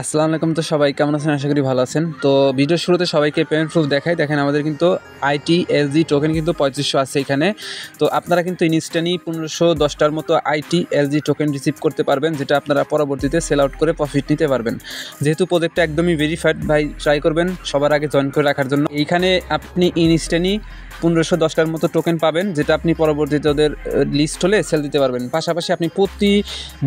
আসসালামু আলাইকুম। তো সবাই কেমন আছেন? আশা করি ভালো আছেন। তো ভিডিওর শুরুতে সবাইকে পেমেন্ট প্রুফ দেখাই। দেখেন আমাদের কিন্তু ITLG টোকেন কিন্তু 3500 আছে এখানে। তো আপনারা কিন্তু ইনস্ট্যান্টলি 1510টার মতো ITLG টোকেন রিসিভ করতে পারবেন, যেটা আপনারা পরবর্তীতে সেল আউট করে প্রফিট নিতে পারবেন। যেহেতু প্রজেক্টটা একদমই ভেরিফাইড, ভাই ট্রাই করবেন সবার আগে জয়েন করে রাখার জন্য। এইখানে আপনি ইনস্ট্যান্টলি 1510টার মতো টোকেন পাবেন, যেটা আপনি পরবর্তীতে ওদের লিস্ট হলে সেল দিতে পারবেন। পাশাপাশি আপনি প্রতি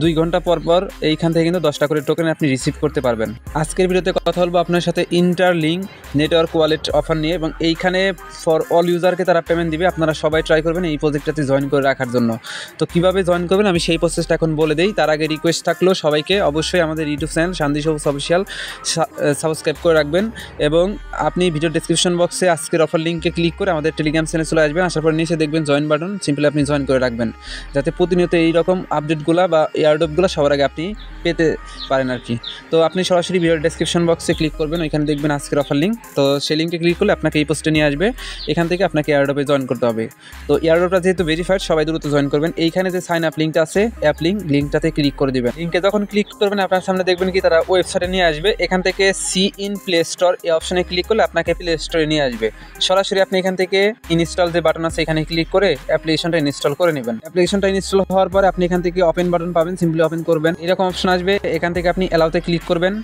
2 ঘন্টা পর পর এইখান থেকে কিন্তু 10টা করে টোকেন আপনি রিসিভ করতে পারবেন। আজকের ভিডিওতে কথা বলবো আপনার সাথে ইন্টারলিঙ্ক নেটওয়ার্ক ওয়ালেট অফার নিয়ে, এবং এইখানে ফর অল ইউজারকে তারা পেমেন্ট দিবে। আপনারা সবাই ট্রাই করবেন এই প্রজেক্টটাতে জয়েন করে রাখার জন্য। তো কীভাবে জয়েন করবেন আমি সেই প্রসেসটা এখন বলে দিই। তার আগে রিকোয়েস্ট থাকলো সবাইকে অবশ্যই আমাদের ইউটিউব চ্যানেল শান্তি সবুজ অফিসিয়াল সাবস্ক্রাইব করে রাখবেন, এবং আপনি ভিডিও ডেসক্রিপশন বক্সে আজকের অফার লিঙ্কে ক্লিক করে আমাদের টেলিগ্রাম চ্যানেলে চলে আসবেন। আসার পর নিচে দেখবেন জয়েন বাটন, সিম্পলি আপনি জয়েন করে রাখবেন, যাতে প্রতিনিয়ত এইরকম আপডেটগুলো বা এয়ারড্রপগুলো সবার আগে আপনি পেতে পারেন আর কি। তো আপনি সরাসরি ভিডিও ডেসক্রিপশন বক্সে ক্লিক করবেন, ওইখানে দেখবেন আজকের অফার লিঙ্ক। তো সেই লিঙ্কে ক্লিক করলে আপনাকে এই পোস্টে নিয়ে আসবে। এখান থেকে আপনাকে এয়ারড্রপে জয়েন করতে হবে। তো এয়ারড্রপটা যেহেতু ভেরিফাইড, সবাই দ্রুত জয়েন করবেন। এইখানে যে সাইন আপ লিঙ্কটা আছে, অ্যাপ লিঙ্কটাতে ক্লিক করে দেবেন। লিঙ্কে যখন ক্লিক করবেন আপনার সামনে দেখবেন কি তারা ওয়েবসাইটে নিয়ে আসবে। এখান থেকে সি ইন প্লে স্টোর এই অপশনে ক্লিক করলে আপনাকে প্লে স্টোরে নিয়ে আসবে। সরাসরি আপনি এখান থেকে ইনস্টল যে বাটন আছে এখানে ক্লিক করে অ্যাপ্লিকেশনটা ইনস্টল করে নেবেন। অ্যাপ্লিকেশনটা ইনস্টল হওয়ার পরে আপনি এখান থেকে ওপেন বাটন পাবেন, সিম্পলি ওপেন করবেন। এরকম অপশন আসবে, এখান থেকে আপনি অ্যালাউতে ক্লিক করবেন।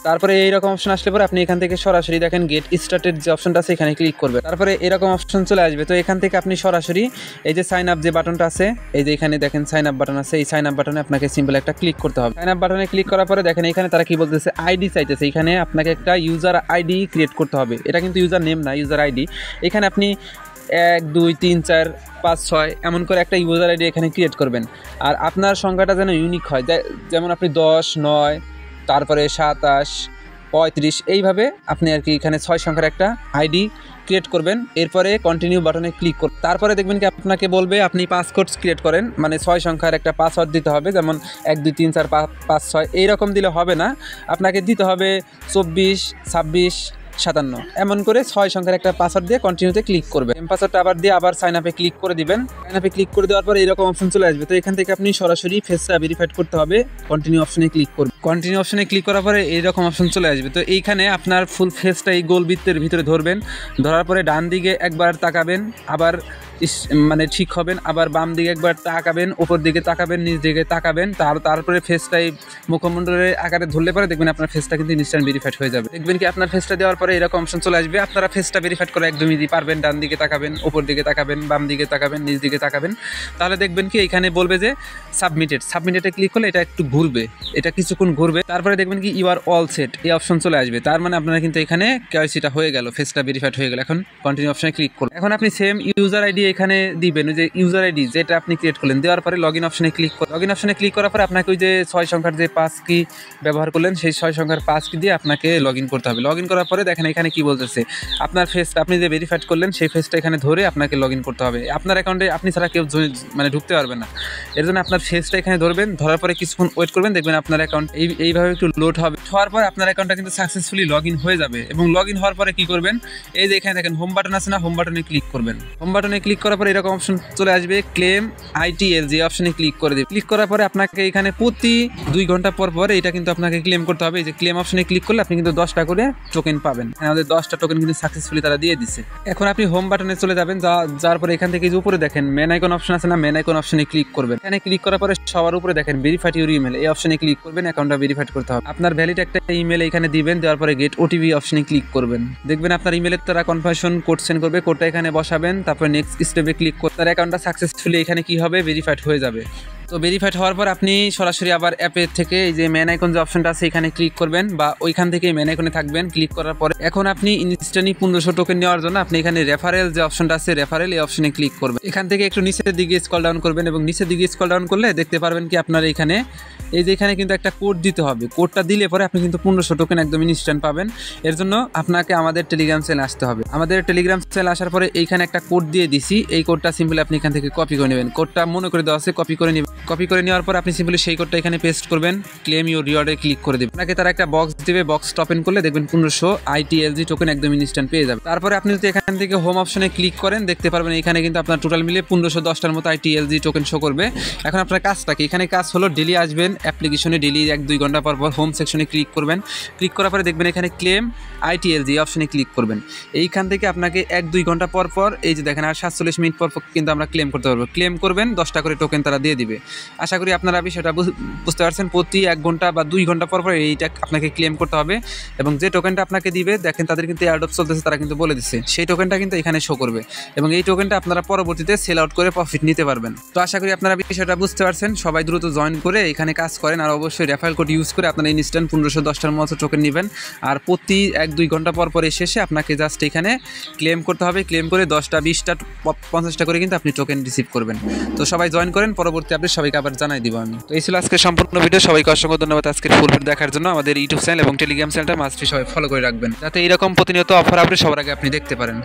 তারপরে এইরকম অপশন আসলে পরে আপনি এখান থেকে সরাসরি দেখেন গেট স্টার্টেড যে অপশনটা আছে এখানে ক্লিক করবেন। তারপরে এরকম অপশন চলে আসবে। তো এখান থেকে আপনি সরাসরি এই যে সাইন আপ যে বাটনটা আছে, এই যে এখানে দেখেন সাইন আপ বাটন আছে, এই সাইন আপ বাটনে আপনাকে সিম্পল একটা ক্লিক করতে হবে। সাইন আপ বাটনে ক্লিক করার পরে দেখেন এখানে তারা কি বলতেছে, আইডি চাইতেছে। এখানে আপনাকে একটা ইউজার আইডি ক্রিয়েট করতে হবে। এটা কিন্তু ইউজার নেম না, ইউজার আইডি। এখানে আপনি 1 2 3 4 5 6 এমন করে একটা ইউজার আইডি এখানে ক্রিয়েট করবেন। আর আপনার সংখ্যাটা যেন ইউনিক হয়, যেমন আপনি 10 9 তারপরে 27 35 এইভাবে আপনি আর কি এখানে 6 সংখ্যার একটা আইডি ক্রিয়েট করবেন। এরপরে কন্টিনিউ বাটনে ক্লিক করুন। তারপরে দেখবেন কি আপনাকে বলবে আপনি পাসওয়ার্ড ক্রিয়েট করেন, মানে 6 সংখ্যার একটা পাসওয়ার্ড দিতে হবে। যেমন 1 2 3 4 5 6 এইরকম দিলে হবে না, আপনাকে দিতে হবে 24 26 57 এমন করে 6 সংখ্যার একটা পাসওয়ার্ড দিয়ে কন্টিনিউতে ক্লিক করবেন। পাসওয়ার্ডটা আবার দিয়ে আবার সাইন আপে ক্লিক করে দিবেন। সাইন আপে ক্লিক করে দেওয়ার পর এরকম অপশন চলে আসবে। তো এখান থেকে আপনি সরাসরি ফেসটা ভেরিফাইড করতে হবে, কন্টিনিউ অপশনে ক্লিক করবেন। কন্টিনিউ অপশনে ক্লিক করার পরে এইরকম অপশন চলে আসবে। তো এইখানে আপনার ফুল ফেসটা এই গোল বৃত্তের ভিতরে ধরবেন। ধরার পরে ডান দিকে একবার তাকাবেন, আবার মানে ঠিক হবেন, আবার বাম দিকে একবার তাকাবেন, উপর দিকে তাকাবেন, নিচ দিকে তাকাবেন। তারপরে ফেসটাই মুখমণ্ডলের আকারে ধরলে পরে দেখবেন আপনার ফেসটা কিন্তু ইনস্ট্যান্ট ভেরিফাইড হয়ে যাবে। দেখবেন কি আপনার ফেসটা দেওয়ার পরে এরকম অপশন চলে আসবে। আপনারা ফেসটা ভেরিফাইড করে একদমই পারবেন। ডান দিকে তাকাবেন, উপর দিকে তাকাবেন, বাম দিকে তাকাবেন, নিচ দিকে তাকাবেন। তাহলে দেখবেন কি এখানে বলবে যে সাবমিটেডে ক্লিক করলে এটা একটু ঘুরবে, এটা কিছুক্ষণ ঘুরবে। তারপরে দেখবেন কি ইউ আর অল সেট এই অপশন চলে আসবে। তার মানে আপনারা কিন্তু এখানে কেওয়াইসিটা হয়ে গেল, ফেসটা ভেরিফাইড হয়ে গেল। এখন কন্টিনিউ অপশনে ক্লিক করুন। এখন আপনি সেম ইউজার আইডি এখানে দিবেন, ওই যে ইউজার আইডি যেটা আপনি ক্রিয়েট করলেন, দেওয়ার পরে লগইন অপশনে ক্লিক করুন। লগইন অপশনে ক্লিক করার পরে আপনাকে ওই যে 6 সংখ্যার যে পাস কি ব্যবহার করলেন, সেই 6 সংখ্যার পাস কি দিয়ে আপনাকে লগইন করতে হবে। লগইন করার পরে দেখেন এখানে কি বলতেছে, আপনার ফেসটা আপনি যে ভেরিফাইড করলেন সেই ফেসটা এখানে ধরে আপনাকে লগইন করতে হবে। আপনার অ্যাকাউন্টে আপনি ছাড়া কেউ মানে ঢুকতে পারবে না। এর জন্য আপনার ফেসটা এখানে ধরবেন, ধরার পরে কিছুক্ষণ ওয়েট করবেন। দেখবেন আপনার অ্যাকাউন্ট এইভাবে একটু লোড হবে। হওয়ার পর আপনার অ্যাকাউন্টটা কিন্তু সাকসেসফুলি লগইন হয়ে যাবে। এবং লগইন হওয়ার পরে কি করবেন, এই যে এখানে দেখেন হোম বাটন আছে না, হোম বাটনে ক্লিক করবেন। হোম বাটনে ক্লিক করার পরে এরকম অপশন চলে আসবে, ক্লেম ITLG অপশনে ক্লিক করে দিন। ক্লিক করার পরে আপনাকে এখানে প্রতি 2 ঘন্টা পর পর এটা কিন্তু আপনাকে ক্লেম করতে হবে। এই যে ক্লেম অপশনে ক্লিক করলে আপনি কিন্তু 10টা করে টোকেন পাবেন। আমাদের 10টা টোকেন কিন্তু সাকসেসফুলি তারা দিয়ে দিচ্ছে। এখন আপনি হোম বাটনে চলে যাবেন, যাওয়ার পরে এখান থেকে যে উপরে দেখেন মেন আইকন অপশন আছে না, মেন আইকন অপশনে ক্লিক করবেন। এখানে ক্লিক করার পরে সবার উপরে দেখেন ভেরিফাইড ইউর ইমেল এই অপশনে ক্লিক করবেন। অ্যাকাউন্টটা ভেরিফাইড করতে হবে। আপনার ভ্যালিড একটা ইমেল এখানে দিবেন, দেওয়ার পরে গেট OTP অপশনে ক্লিক করবেন। দেখবেন আপনার ইমেলের তারা কনফার্মেশন কোড সেন্ড করবে, কোডটা এখানে বসাবেন। তারপর নেক্সট স্টেপে ক্লিক করে তার অ্যাকাউন্টটা সাকসেসফুলি এখানে কি হবে, ভেরিফাইড হয়ে যাবে। তো ভেরিফাইড হওয়ার পর আপনি সরাসরি আবার অ্যাপের থেকে এই যে মেন আইকন যে অপশনটা আছে এখানে ক্লিক করবেন, বা ওইখান থেকে মেন আইকনে থাকবেন। ক্লিক করার পরে এখন আপনি ইনস্ট্যান্টলি 1500 টোকেন নেওয়ার জন্য আপনি এখানে রেফারেল যে অপশনটা আছে, রেফারেল এই অপশনে ক্লিক করবেন। এখান থেকে একটু নিচের দিকে স্ক্রল ডাউন করবেন, এবং নিচের দিকে স্ক্রল ডাউন করলে দেখতে পারবেন কি আপনার এখানে এই যে এখানে কিন্তু একটা কোড দিতে হবে। কোডটা দিলে পরে আপনি কিন্তু 1500 টোকেন একদম ইনস্ট্যান্ট পাবেন। এর জন্য আপনাকে আমাদের টেলিগ্রাম চ্যানেলে আসতে হবে। আমাদের টেলিগ্রাম চ্যানেলে আসার পরে এইখানে একটা কোড দিয়ে দিছি, এই কোডটা সিম্পলি আপনি এখান থেকে কপি করে নেবেন। কোডটা মনে করে দেওয়া আছে, কপি করে নেবেন। কপি করে নেওয়ার পর আপনি সিম্পলি সেই কোডটা এখানে পেস্ট করবেন, ক্লেম ইউর রিওয়ার্ডে ক্লিক করে দেবেন। আপনাকে তারা একটা বক্স দিবে, বক্স ওপেন করলে দেখবেন 1500 ITLG টোকেন একদম ইনস্ট্যান্ট পেয়ে যাবে। তারপরে আপনি যদি এখান থেকে হোম অপশনে ক্লিক করেন দেখতে পারবেন এখানে কিন্তু আপনার টোটাল মিলে 1510টার মতো ITLG টোকেন শো করবে। এখন আপনার কাজটা কি, এখানে কাজ হলো ডেলি আসবেন অ্যাপ্লিকেশনে, ডেলি 1-2 ঘন্টা পর পর হোম সেকশনে ক্লিক করবেন। ক্লিক করার পরে দেখবেন এখানে ক্লেম ITLG অপশনে ক্লিক করবেন। এইখান থেকে আপনাকে 1-2 ঘন্টা পর পর এই যে দেখেন আর 47 মিনিট পর কিন্তু আমরা ক্লেম করতে পারবো। ক্লেম করবেন 10টা করে টোকেন তারা দিয়ে দিবে। আশা করি আপনারা বিষয়টা বুঝতে পারছেন। প্রতি 1 ঘন্টা বা 2 ঘন্টা পর পর এইটা আপনাকে ক্লেম করতে হবে এবং যে টোকেনটা আপনাকে দিবে দেখেন তাদের কিন্তু এয়ারড্রপ চলতেছে, তারা কিন্তু বলে দিচ্ছে সেই টোকেনটা কিন্তু এখানে শো করবে এবং এই টোকেনটা আপনারা পরবর্তীতে সেল আউট করে প্রফিট নিতে পারবেন। তো আশা করি আপনারা বিষয়টা বুঝতে পারছেন। সবাই দ্রুত জয়েন করে এখানে কাজ করেন আর অবশ্যই রেফারেল কোড ইউজ করে আপনারা ইনস্ট্যান্ট 1510টার মতো টোকেন নেবেন। আর প্রতি 1-2 ঘন্টা পর পর শেষে আপনাকে জাস্ট এখানে ক্লেম করতে হবে। ক্লেম করে 10টা 20টা 50টা করে কিন্তু আপনি টোকেন রিসিভ করবেন। তো সবাই জয়েন করেন, পরবর্তী আপডেট সবাইকে আবার জানাই দিব আমি। তো এই ছিল আজকের সম্পূর্ণ ভিডিও। সবাইকে অসংখ্য ধন্যবাদ আজকের ফুল ভিডিও দেখার জন্য। আমাদের ইউটিউব চ্যানেল এবং টেলিগ্রাম চ্যানেলটা মাস্ট সবাই ফলো করে রাখবেন যাতে এরকম প্রতিনিয়ত অফার আপডেট সবার আগে আপনি দেখতে পারেন।